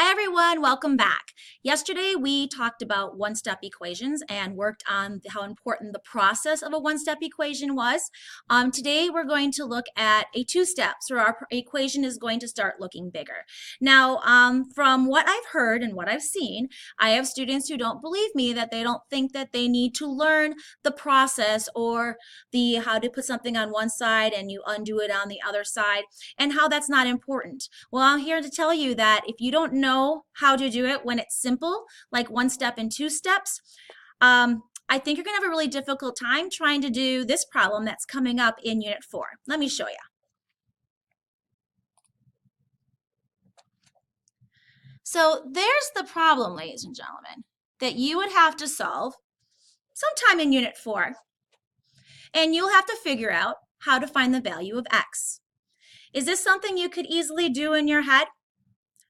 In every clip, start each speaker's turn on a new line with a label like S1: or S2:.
S1: Hi everyone, welcome back. Yesterday we talked about one-step equations and worked on how important the process of a one-step equation was. Today we're going to look at a two-step, so our equation is going to start looking bigger. Now, from what I've heard and what I've seen, I have students who don't believe me that they don't think that they need to learn the process or the how to put something on one side and you undo it on the other side and how that's not important. Well, I'm here to tell you that if you don't know how to do it when it's simple, like one step and two steps, I think you're going to have a really difficult time trying to do this problem that's coming up in Unit 4. Let me show you. So there's the problem, ladies and gentlemen, that you would have to solve sometime in Unit 4. And you'll have to figure out how to find the value of x. Is this something you could easily do in your head?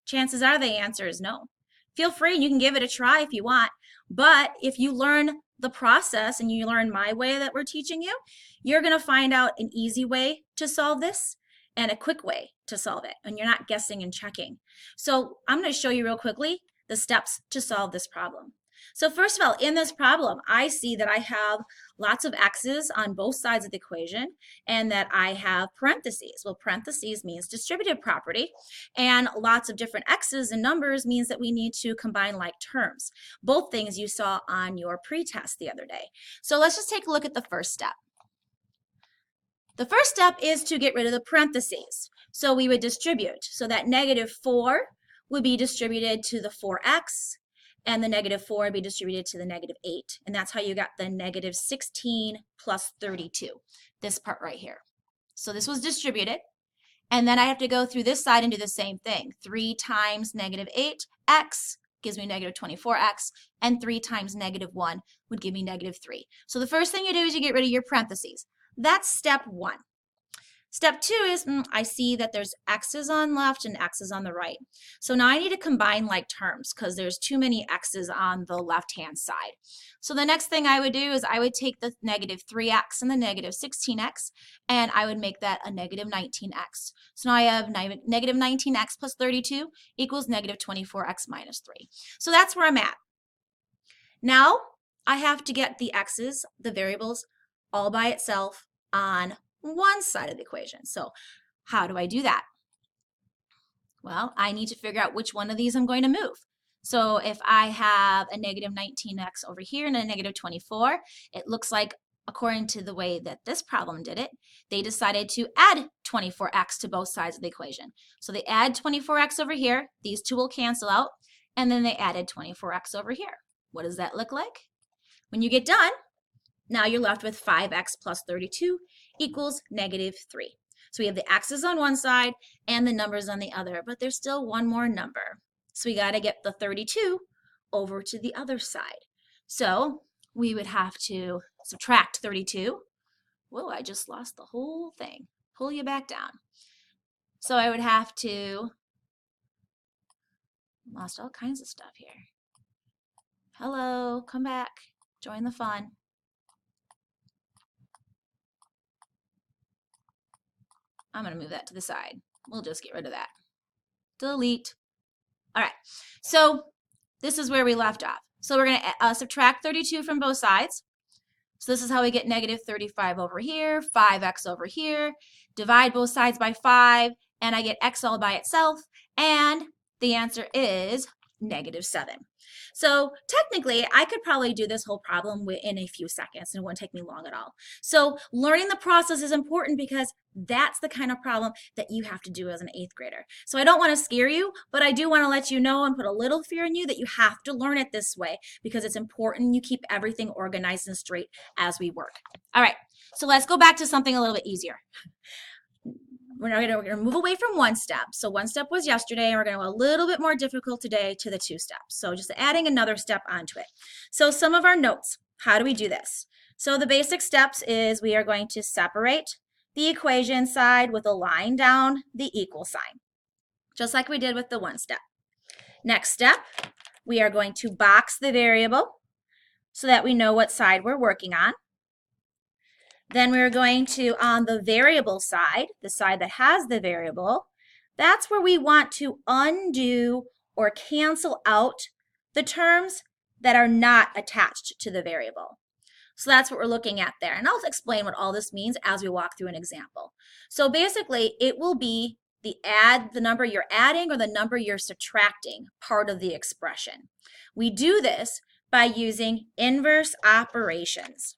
S1: Chances are the answer is no. Feel free, and you can give it a try if you want. But if you learn the process and you learn my way that we're teaching you, you're going to find out an easy way to solve this and a quick way to solve it. And you're not guessing and checking. So I'm going to show you real quickly the steps to solve this problem. So first of all, in this problem, I see that I have lots of x's on both sides of the equation and that I have parentheses. Well, parentheses means distributive property, and lots of different x's and numbers means that we need to combine like terms. Both things you saw on your pretest the other day. So let's just take a look at the first step. The first step is to get rid of the parentheses. So we would distribute. So that -4 would be distributed to the 4x, and the -4 would be distributed to the -8. And that's how you got the -16 plus 32, this part right here. So this was distributed. And then I have to go through this side and do the same thing. 3 times -8x gives me -24x, and 3 times -1 would give me -3. So the first thing you do is you get rid of your parentheses. That's step 1. Step 2 is, I see that there's x's on left and x's on the right. So now I need to combine like terms because there's too many x's on the left-hand side. So the next thing I would do is I would take the -3x and the -16x, and I would make that a -19x. So now I have -19x plus 32 equals -24x minus 3. So that's where I'm at. Now I have to get the x's, the variables, all by itself on one side of the equation. So how do I do that? Well, I need to figure out which one of these I'm going to move. So if I have a -19x over here and a -24, it looks like, according to the way that this problem did it, they decided to add 24x to both sides of the equation. So they add 24x over here, these two will cancel out, and then they added 24x over here. What does that look like? When you get done, now you're left with 5x plus 32 equals -3. So we have the x's on one side and the numbers on the other, but there's still one more number. So we got to get the 32 over to the other side. So we would have to subtract 32. Whoa, I just lost the whole thing. Pull you back down. So I would have to, lost all kinds of stuff here. Hello, come back, join the fun. I'm going to move that to the side. We'll just get rid of that. Delete. All right, so this is where we left off. So we're going to subtract 32 from both sides. So this is how we get -35 over here, 5x over here, divide both sides by 5, and I get x all by itself, and the answer is -7. So technically, I could probably do this whole problem in a few seconds, and it wouldn't take me long at all. So learning the process is important because that's the kind of problem that you have to do as an 8th grader. So I don't want to scare you, but I do want to let you know and put a little fear in you that you have to learn it this way because it's important you keep everything organized and straight as we work. All right, so let's go back to something a little bit easier. We're going to move away from one step. So one step was yesterday, and we're going to go a little bit more difficult today to the 2 steps. So just adding another step onto it. So some of our notes, how do we do this? So the basic steps is we are going to separate the equation side with a line down the equal sign, just like we did with the one step. Next step, we are going to box the variable so that we know what side we're working on. Then we're going to, on the variable side, the side that has the variable, that's where we want to undo or cancel out the terms that are not attached to the variable. So that's what we're looking at there. And I'll explain what all this means as we walk through an example. So basically, it will be the number you're adding or the number you're subtracting part of the expression. We do this by using inverse operations.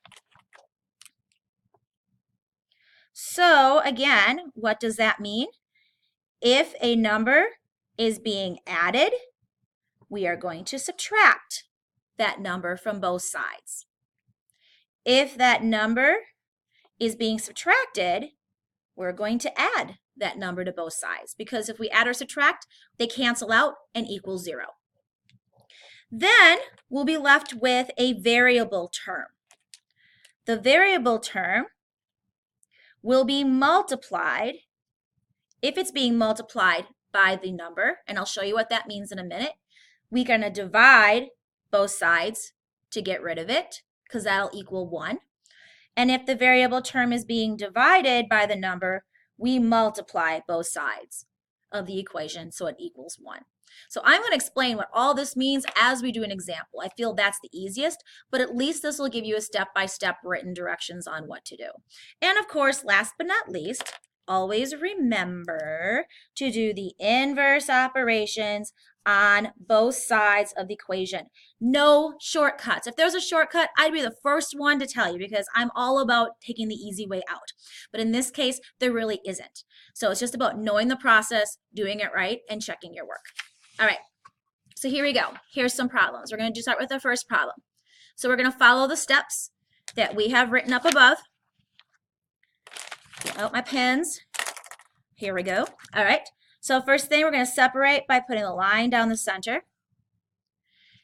S1: So again, what does that mean? If a number is being added, we are going to subtract that number from both sides. If that number is being subtracted, we're going to add that number to both sides, because if we add or subtract, they cancel out and equal 0. Then we'll be left with a variable term. The variable term will be multiplied if it's being multiplied by the number, and I'll show you what that means in a minute. We're going to divide both sides to get rid of it, because that'll equal 1. And if the variable term is being divided by the number, we multiply both sides of the equation so it equals 1. So I'm going to explain what all this means as we do an example. I feel that's the easiest, but at least this will give you a step-by-step written directions on what to do. And of course, last but not least, always remember to do the inverse operations on both sides of the equation. No shortcuts. If there's a shortcut, I'd be the first one to tell you, because I'm all about taking the easy way out. But in this case, there really isn't. So it's just about knowing the process, doing it right, and checking your work. All right, so here we go. Here's some problems. We're going to start with the first problem. So we're going to follow the steps that we have written up above. Get out my pens. Here we go. All right. So first thing, we're going to separate by putting a line down the center.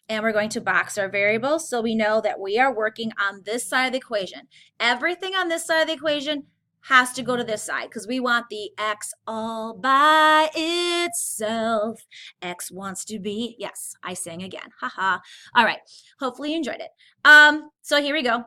S1: And we're going to box our variables so we know that we are working on this side of the equation. Everything on this side of the equation has to go to this side, because we want the x all by itself. X wants to be, yes, I sang again. Haha. All right. Hopefully you enjoyed it. So here we go.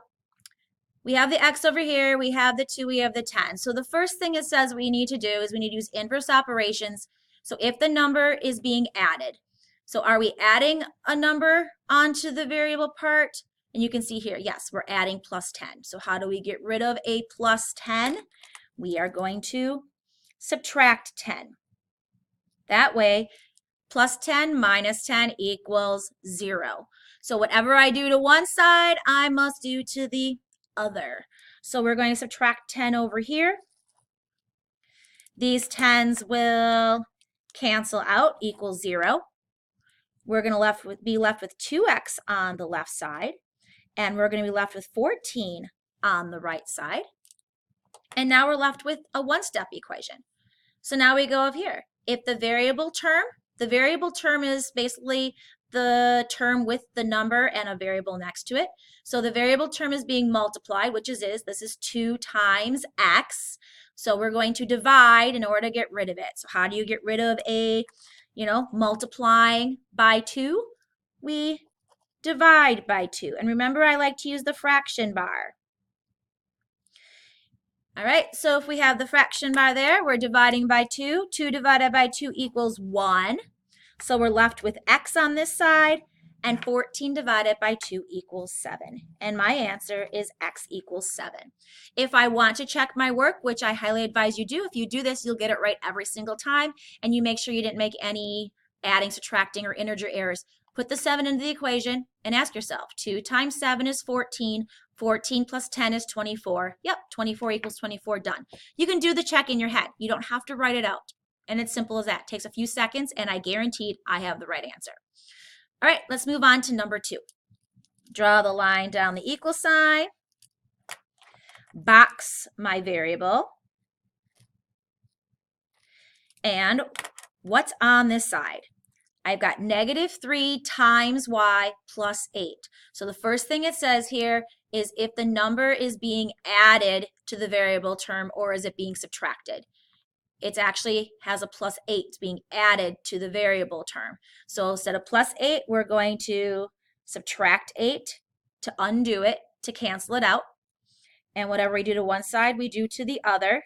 S1: We have the x over here, we have the 2, we have the 10. So the first thing it says we need to do is we need to use inverse operations. So if the number is being added, so are we adding a number onto the variable part? And you can see here, yes, we're adding plus 10. So how do we get rid of a plus 10? We are going to subtract 10. That way, plus 10 minus 10 equals 0. So whatever I do to one side, I must do to the other. So we're going to subtract 10 over here. These 10s will cancel out, equal 0. We're going to be left with 2x on the left side, and we're going to be left with 14 on the right side. And now we're left with a one-step equation. So now we go over here. If the variable term is basically the term with the number and a variable next to it. So the variable term is being multiplied, which this is 2 times x. So we're going to divide in order to get rid of it. So how do you get rid of a, multiplying by 2? We divide by 2. And remember, I like to use the fraction bar. All right, so if we have the fraction bar there, we're dividing by 2. 2 divided by 2 equals 1. So we're left with x on this side, and 14 divided by 2 equals 7. And my answer is x equals 7. If I want to check my work, which I highly advise you do, if you do this, you'll get it right every single time, and you make sure you didn't make any adding, subtracting, or integer errors. Put the 7 into the equation and ask yourself, 2 times 7 is 14. 14 plus 10 is 24. Yep, 24 equals 24, done. You can do the check in your head. You don't have to write it out. And it's simple as that. It takes a few seconds, and I guaranteed I have the right answer. All right, let's move on to number 2. Draw the line down the equal sign. Box my variable. And what's on this side? I've got -3 times y plus 8. So the first thing it says here is if the number is being added to the variable term or is it being subtracted. It actually has a plus 8 being added to the variable term. So instead of plus 8, we're going to subtract 8 to undo it, to cancel it out. And whatever we do to one side, we do to the other.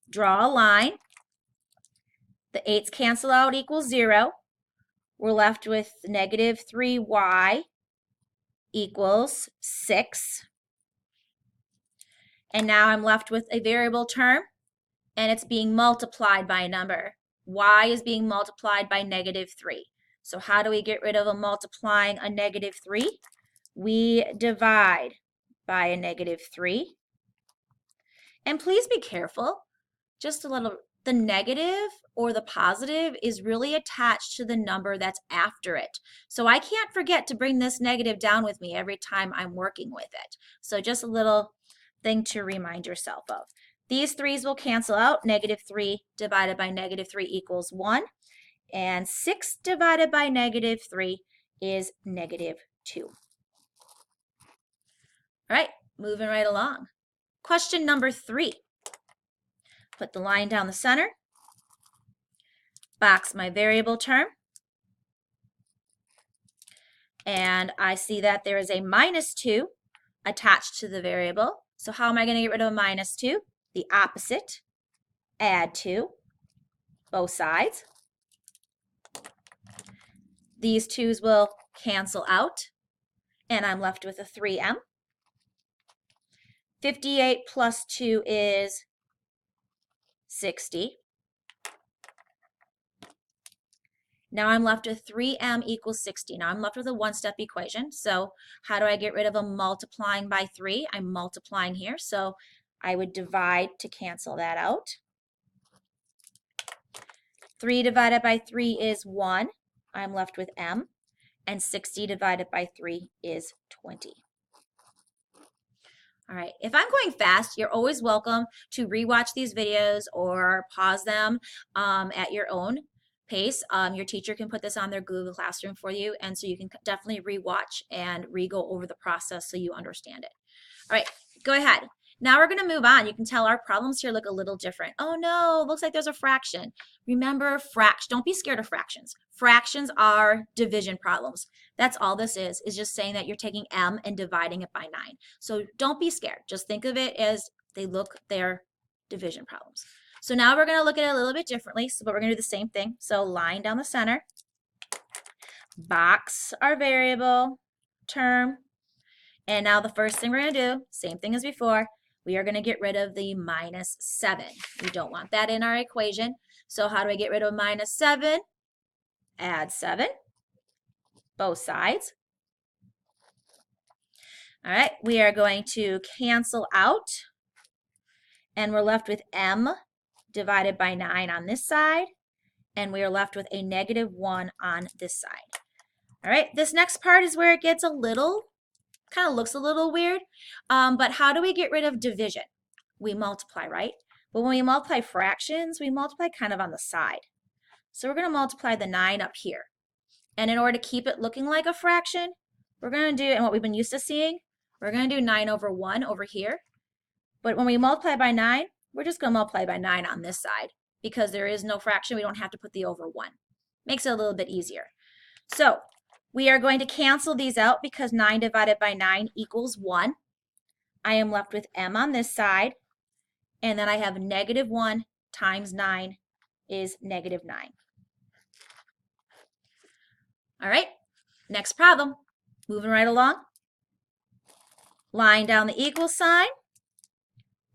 S1: Draw a line. The 8's cancel out equals 0. we're left with negative 3y equals 6. And now I'm left with a variable term, and it's being multiplied by a number. Y is being multiplied by negative 3. So how do we get rid of a multiplying a negative 3? We divide by a negative 3. And please be careful. Just a little, the negative or the positive is really attached to the number that's after it. So I can't forget to bring this negative down with me every time I'm working with it. So just a little thing to remind yourself of. These 3's will cancel out. Negative 3 divided by negative 3 equals 1. And 6 divided by negative 3 is negative 2. All right, moving right along. Question number 3. Put the line down the center, box my variable term, and I see that there is a minus 2 attached to the variable. So how am I going to get rid of a minus 2? The opposite, add 2, both sides. These 2's will cancel out, and I'm left with a 3m. 58 plus 2 is 60. Now I'm left with 3m equals 60. Now I'm left with a one-step equation. So how do I get rid of a multiplying by 3? I'm multiplying here, so I would divide to cancel that out. 3 divided by 3 is 1. I'm left with m. And 60 divided by 3 is 20. All right, if I'm going fast, you're always welcome to rewatch these videos or pause them at your own pace. Your teacher can put this on their Google Classroom for you, and so you can definitely rewatch and re-go over the process so you understand it. All right, go ahead. Now we're going to move on. You can tell our problems here look a little different. Oh no, looks like there's a fraction. Remember, don't be scared of fractions. Fractions are division problems. That's all this is just saying that you're taking m and dividing it by 9. So don't be scared. Just think of it as they're division problems. So now we're going to look at it a little bit differently, but we're going to do the same thing. So line down the center, box our variable term, and now the first thing we're going to do, same thing as before, we are going to get rid of the minus 7. We don't want that in our equation. So how do I get rid of minus 7? Add 7, both sides. All right, we are going to cancel out, and we're left with m divided by 9 on this side, and we are left with a negative 1 on this side. All right, this next part is where it gets a little, kind of looks a little weird, but how do we get rid of division? We multiply, right? But when we multiply fractions, we multiply kind of on the side. So we're going to multiply the 9 up here. And in order to keep it looking like a fraction, we're going to do, and what we've been used to seeing, we're going to do 9 over 1 over here. But when we multiply by 9, we're just going to multiply by 9 on this side. Because there is no fraction, we don't have to put the over 1. Makes it a little bit easier. So we are going to cancel these out because 9 divided by 9 equals 1. I am left with m on this side. And then I have negative 1 times 9 is negative 9. All right, next problem. Moving right along. Line down the equal sign.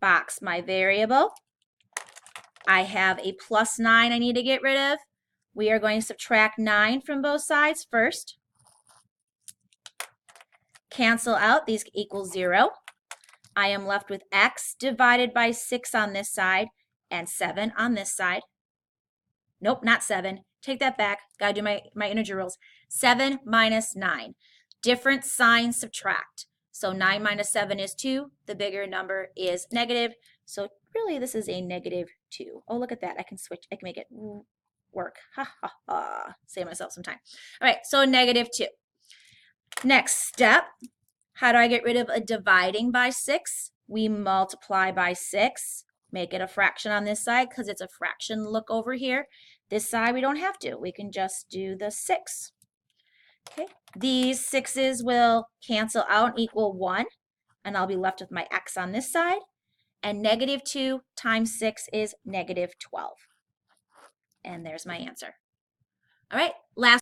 S1: Box my variable. I have a plus 9 I need to get rid of. We are going to subtract 9 from both sides first. Cancel out, these equal 0. I am left with x divided by 6 on this side and 7 on this side. Nope, not 7. Take that back. Gotta do my integer rules. 7 minus 9. Different signs subtract. So 9 minus 7 is 2. The bigger number is negative. So really this is a negative 2. Oh, look at that. I can switch. I can make it work. Ha ha ha. Save myself some time. All right, so negative 2. Next step. How do I get rid of a dividing by 6? We multiply by 6. Make it a fraction on this side because it's a fraction look over here. This side we don't have to. We can just do the 6. Okay. These 6's will cancel out and equal 1. And I'll be left with my x on this side. And negative 2 times 6 is negative 12. And there's my answer. All right, last